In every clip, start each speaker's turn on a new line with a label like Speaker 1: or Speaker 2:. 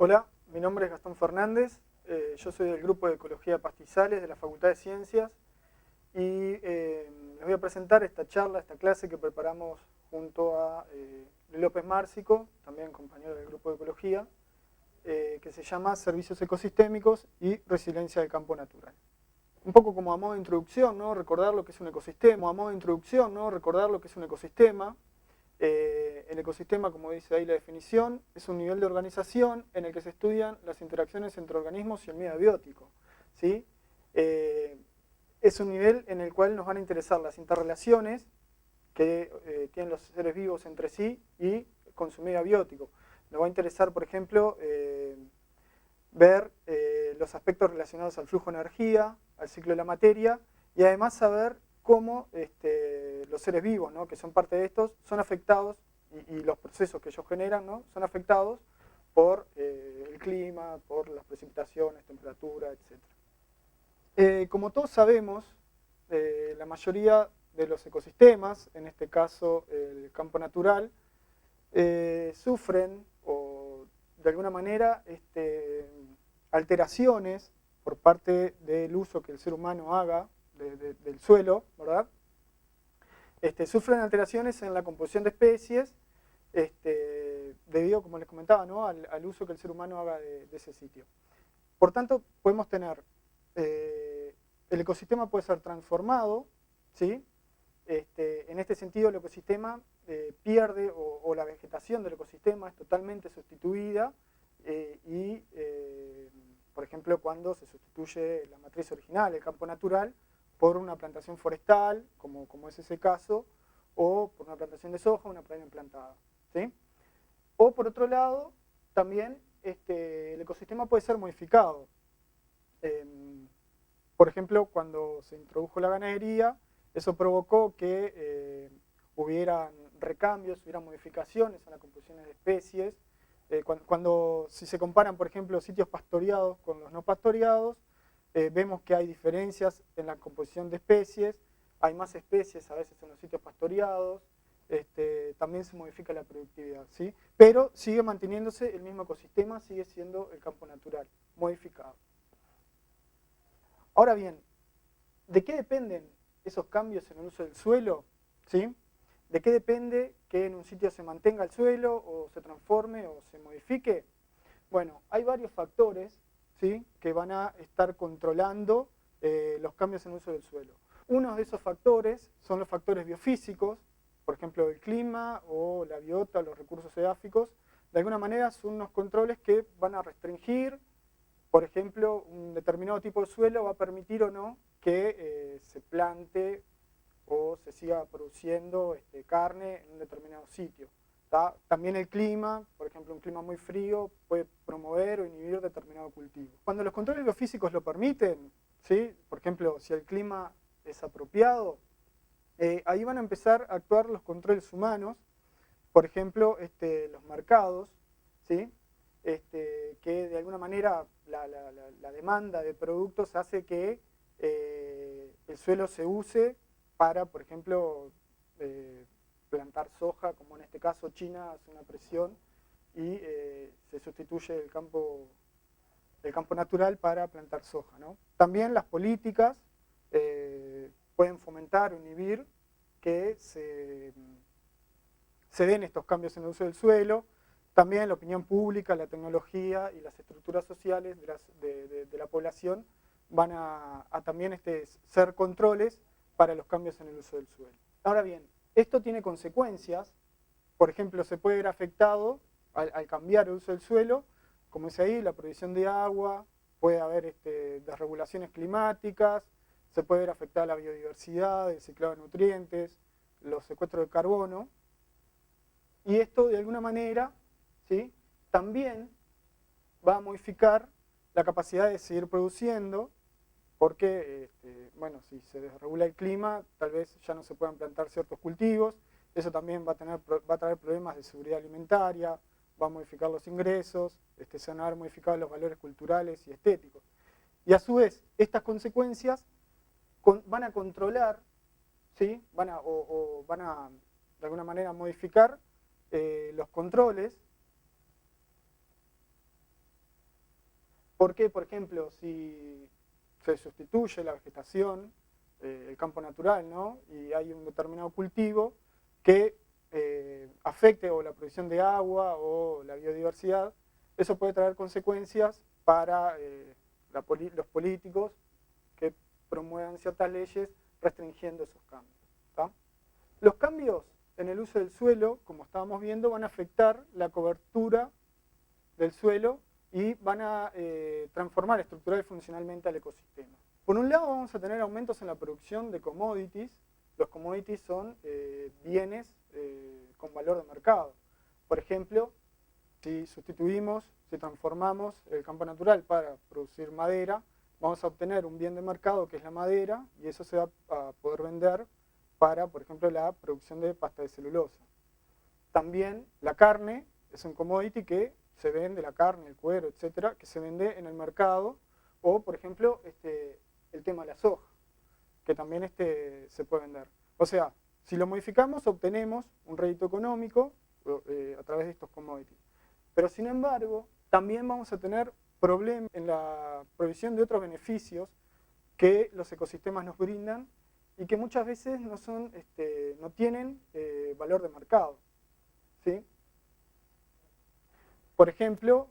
Speaker 1: Hola, mi nombre es Gastón Fernández, yo soy del grupo de Ecología de Pastizales de la Facultad de Ciencias y les voy a presentar esta charla, esta clase que preparamos junto a Luis López Márcico, también compañero del grupo de Ecología, que se llama Servicios Ecosistémicos y Resiliencia del Campo Natural. Un poco como a modo de introducción, ¿no? Recordar lo que es un ecosistema, a modo de introducción, ¿no? Recordar lo que es un ecosistema. El ecosistema, como dice ahí la definición, es un nivel de organización en el que se estudian las interacciones entre organismos y el medio abiótico, ¿sí? Es un nivel en el cual nos van a interesar las interrelaciones que tienen los seres vivos entre sí y con su medio abiótico. Nos va a interesar, por ejemplo, ver los aspectos relacionados al flujo de energía, al ciclo de la materia, y además saber cómo los seres vivos, ¿no?, que son parte de estos, son afectados, y los procesos que ellos generan, ¿no?, son afectados por el clima, por las precipitaciones, temperatura, etc. Como todos sabemos, la mayoría de los ecosistemas, en este caso el campo natural, sufren o de alguna manera alteraciones por parte del uso que el ser humano haga del suelo, ¿verdad? Sufren alteraciones en la composición de especies debido, como les comentaba, ¿no?, al uso que el ser humano haga de ese sitio. Por tanto, podemos tener, el ecosistema puede ser transformado, ¿sí? En este sentido, el ecosistema pierde, o la vegetación del ecosistema es totalmente sustituida, por ejemplo, cuando se sustituye la matriz original, el campo natural, por una plantación forestal, como es ese caso, o por una plantación de soja, una pradera implantada, ¿sí? O por otro lado, también el ecosistema puede ser modificado. Por ejemplo, cuando se introdujo la ganadería, eso provocó que hubieran recambios, hubieran modificaciones en las composiciones de especies. Si se comparan, por ejemplo, sitios pastoreados con los no pastoreados, vemos que hay diferencias en la composición de especies, hay más especies a veces en los sitios pastoreados, también se modifica la productividad, ¿sí? Pero sigue manteniéndose el mismo ecosistema, sigue siendo el campo natural, modificado. Ahora bien, ¿de qué dependen esos cambios en el uso del suelo? ¿Sí? ¿De qué depende que en un sitio se mantenga el suelo, o se transforme, o se modifique? Bueno, hay varios factores, ¿sí?, que van a estar controlando los cambios en el uso del suelo. Uno de esos factores son los factores biofísicos, por ejemplo, el clima o la biota, los recursos edáficos. De alguna manera son unos controles que van a restringir, por ejemplo, un determinado tipo de suelo va a permitir o no que se plante o se siga produciendo carne en un determinado sitio. También el clima, por ejemplo, un clima muy frío puede promover o inhibir determinado cultivo. Cuando los controles biofísicos lo permiten, ¿sí?, por ejemplo, si el clima es apropiado, ahí van a empezar a actuar los controles humanos, por ejemplo, los marcados, ¿sí?, que de alguna manera la demanda de productos hace que el suelo se use para, por ejemplo, plantar soja, como en este caso China hace una presión y se sustituye el campo natural para plantar soja, ¿no? También las políticas pueden fomentar o inhibir que se den estos cambios en el uso del suelo. También la opinión pública, la tecnología y las estructuras sociales de la población van a también ser controles para los cambios en el uso del suelo. Ahora bien, esto tiene consecuencias. Por ejemplo, se puede ver afectado al cambiar el uso del suelo, como es ahí, la provisión de agua, puede haber desregulaciones climáticas, se puede ver afectada la biodiversidad, el ciclado de nutrientes, los secuestros de carbono. Y esto, de alguna manera, ¿sí?, también va a modificar la capacidad de seguir produciendo, porque, bueno, si se desregula el clima, tal vez ya no se puedan plantar ciertos cultivos. Eso también va a traer problemas de seguridad alimentaria, va a modificar los ingresos, se van a ver modificados los valores culturales y estéticos. Y a su vez, estas consecuencias van a controlar, ¿sí?, van a de alguna manera modificar los controles Porque, por ejemplo, si se sustituye la vegetación, el campo natural, ¿no? Y hay un determinado cultivo que afecte o la producción de agua o la biodiversidad, eso puede traer consecuencias para los políticos que promuevan ciertas leyes restringiendo esos cambios. ¿Tá? Los cambios en el uso del suelo, como estábamos viendo, van a afectar la cobertura del suelo y van a transformar estructural y funcionalmente al ecosistema. Por un lado vamos a tener aumentos en la producción de commodities. Los commodities son bienes con valor de mercado. Por ejemplo, si transformamos el campo natural para producir madera, vamos a obtener un bien de mercado que es la madera y eso se va a poder vender para, por ejemplo, la producción de pasta de celulosa. También la carne es un commodity que se vende, la carne, el cuero, etcétera, que se vende en el mercado, o por ejemplo el tema de la soja, que también se puede vender. O sea, si lo modificamos obtenemos un rédito económico a través de estos commodities. Pero sin embargo, también vamos a tener problemas en la provisión de otros beneficios que los ecosistemas nos brindan y que muchas veces no tienen valor de mercado, ¿sí? Por ejemplo,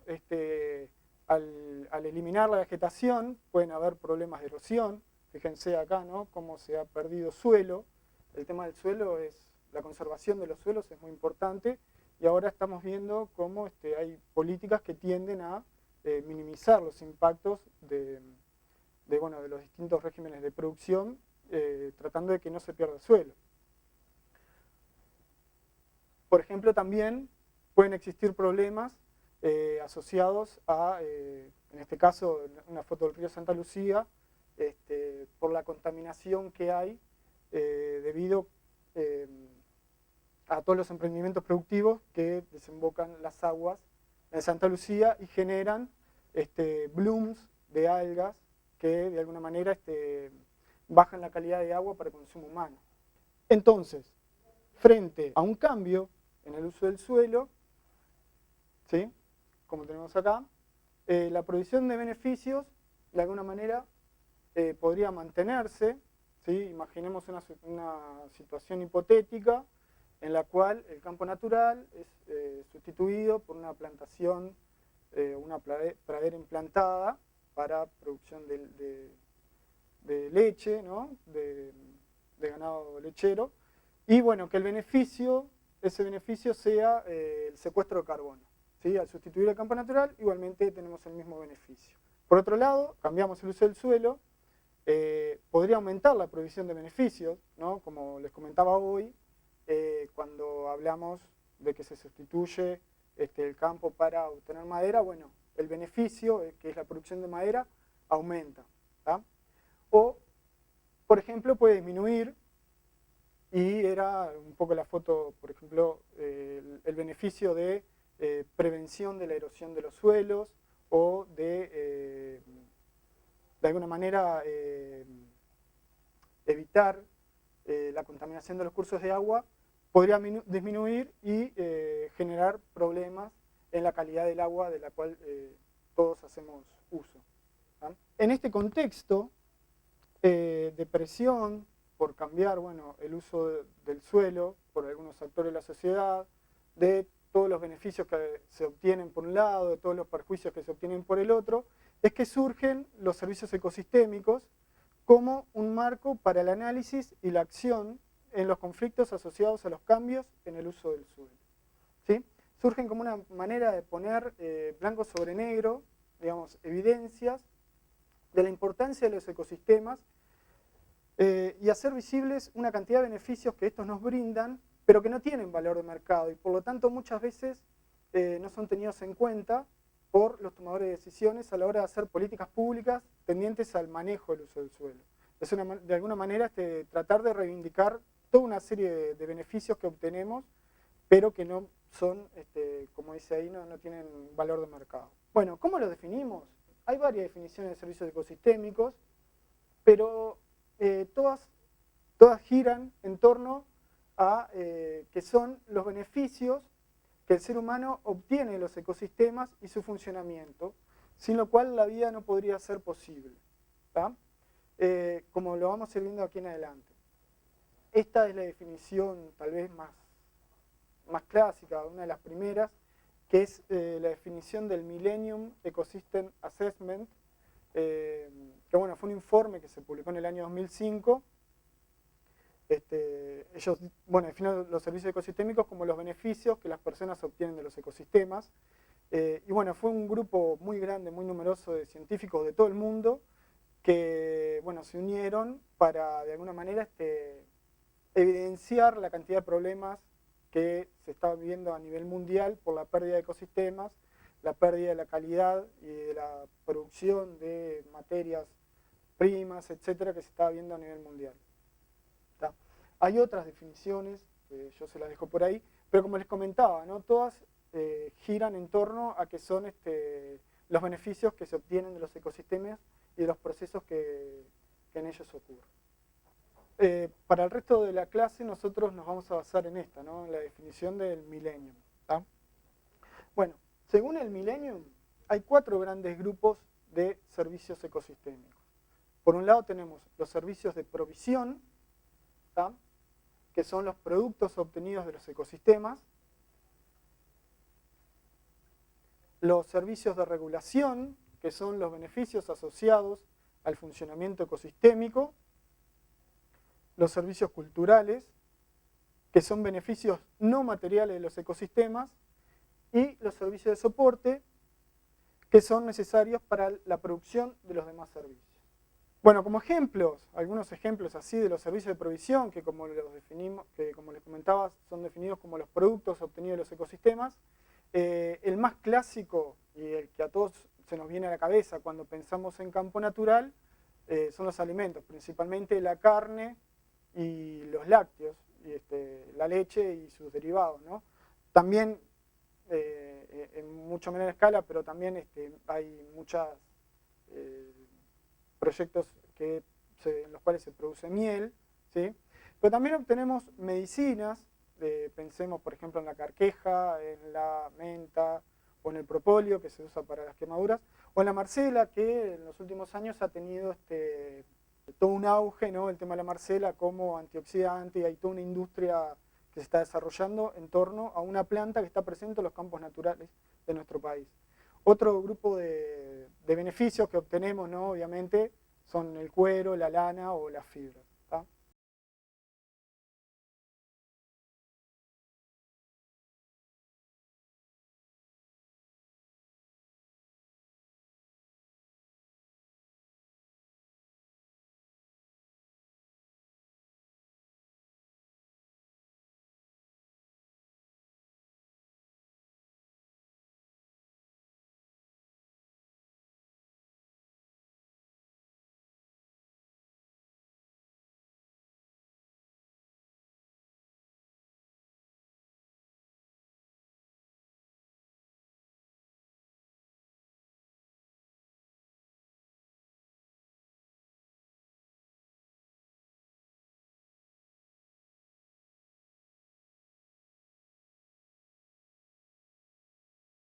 Speaker 1: al eliminar la vegetación pueden haber problemas de erosión. Fíjense acá, ¿no? Cómo se ha perdido suelo. El tema del suelo la conservación de los suelos es muy importante y ahora estamos viendo cómo hay políticas que tienden a minimizar los impactos de los distintos regímenes de producción, tratando de que no se pierda suelo. Por ejemplo, también pueden existir problemas asociados a, en este caso, una foto del río Santa Lucía, por la contaminación que hay debido a todos los emprendimientos productivos que desembocan las aguas en Santa Lucía y generan blooms de algas que de alguna manera bajan la calidad de agua para consumo humano. Entonces, frente a un cambio en el uso del suelo, ¿sí? Como tenemos acá, la provisión de beneficios de alguna manera podría mantenerse, ¿sí? Imaginemos una situación hipotética en la cual el campo natural es sustituido por una plantación, una pradera implantada para producción de leche, ¿no? de ganado lechero, y bueno, que ese beneficio sea el secuestro de carbono. ¿Sí? Al sustituir el campo natural, igualmente tenemos el mismo beneficio. Por otro lado, cambiamos el uso del suelo, podría aumentar la provisión de beneficios, ¿no? Como les comentaba hoy, cuando hablamos de que se sustituye el campo para obtener madera, bueno, el beneficio, que es la producción de madera, aumenta. ¿Tá? O, por ejemplo, puede disminuir, y era un poco la foto, por ejemplo, el beneficio de prevención de la erosión de los suelos o de alguna manera evitar la contaminación de los cursos de agua, podría disminuir y generar problemas en la calidad del agua de la cual todos hacemos uso. ¿tá? En este contexto de presión por cambiar el uso del suelo por algunos actores de la sociedad, de todos los beneficios que se obtienen por un lado, de todos los perjuicios que se obtienen por el otro, es que surgen los servicios ecosistémicos como un marco para el análisis y la acción en los conflictos asociados a los cambios en el uso del suelo. ¿Sí? Surgen como una manera de poner blanco sobre negro, digamos, evidencias de la importancia de los ecosistemas y hacer visibles una cantidad de beneficios que estos nos brindan, pero que no tienen valor de mercado y por lo tanto muchas veces no son tenidos en cuenta por los tomadores de decisiones a la hora de hacer políticas públicas tendientes al manejo del uso del suelo. Es de alguna manera tratar de reivindicar toda una serie de beneficios que obtenemos, pero que no son, como dice ahí, no tienen valor de mercado. Bueno, ¿cómo lo definimos? Hay varias definiciones de servicios ecosistémicos, pero todas giran en torno a que son los beneficios que el ser humano obtiene de los ecosistemas y su funcionamiento, sin lo cual la vida no podría ser posible, ¿tá? Como lo vamos a ir viendo aquí en adelante. Esta es la definición tal vez más clásica, una de las primeras, que es la definición del Millennium Ecosystem Assessment, que bueno, fue un informe que se publicó en el año 2005. Ellos definen los servicios ecosistémicos como los beneficios que las personas obtienen de los ecosistemas. Y bueno, fue un grupo muy grande, muy numeroso de científicos de todo el mundo que se unieron para de alguna manera evidenciar la cantidad de problemas que se está viviendo a nivel mundial por la pérdida de ecosistemas, la pérdida de la calidad y de la producción de materias primas, etcétera, que se está viendo a nivel mundial. ¿Tá? Hay otras definiciones, que yo se las dejo por ahí, pero como les comentaba, ¿no? Todas giran en torno a que son los beneficios que se obtienen de los ecosistemas y de los procesos que en ellos ocurren. Para el resto de la clase nosotros nos vamos a basar en esta, ¿no? En la definición del Millennium. ¿Tá? Bueno, según el Millennium, hay 4 grandes grupos de servicios ecosistémicos. Por un lado tenemos los servicios de provisión, ¿tá? Que son los productos obtenidos de los ecosistemas. Los servicios de regulación, que son los beneficios asociados al funcionamiento ecosistémico. Los servicios culturales, que son beneficios no materiales de los ecosistemas. Y los servicios de soporte, que son necesarios para la producción de los demás servicios. Bueno, como ejemplos, algunos ejemplos así de los servicios de provisión, que como les comentaba, son definidos como los productos obtenidos de los ecosistemas. El más clásico y el que a todos se nos viene a la cabeza cuando pensamos en campo natural son los alimentos, principalmente la carne y los lácteos, y la leche y sus derivados, ¿no? También en mucho menor escala, pero también hay muchos proyectos en los cuales se produce miel, ¿sí? Pero también obtenemos medicinas, pensemos por ejemplo en la carqueja, en la menta o en el propóleo que se usa para las quemaduras, o en la marcela que en los últimos años ha tenido todo un auge, ¿no? El tema de la marcela como antioxidante, y hay toda una industria que se está desarrollando en torno a una planta que está presente en los campos naturales de nuestro país. Otro grupo de beneficios que obtenemos, ¿no? Obviamente, son el cuero, la lana o las fibras.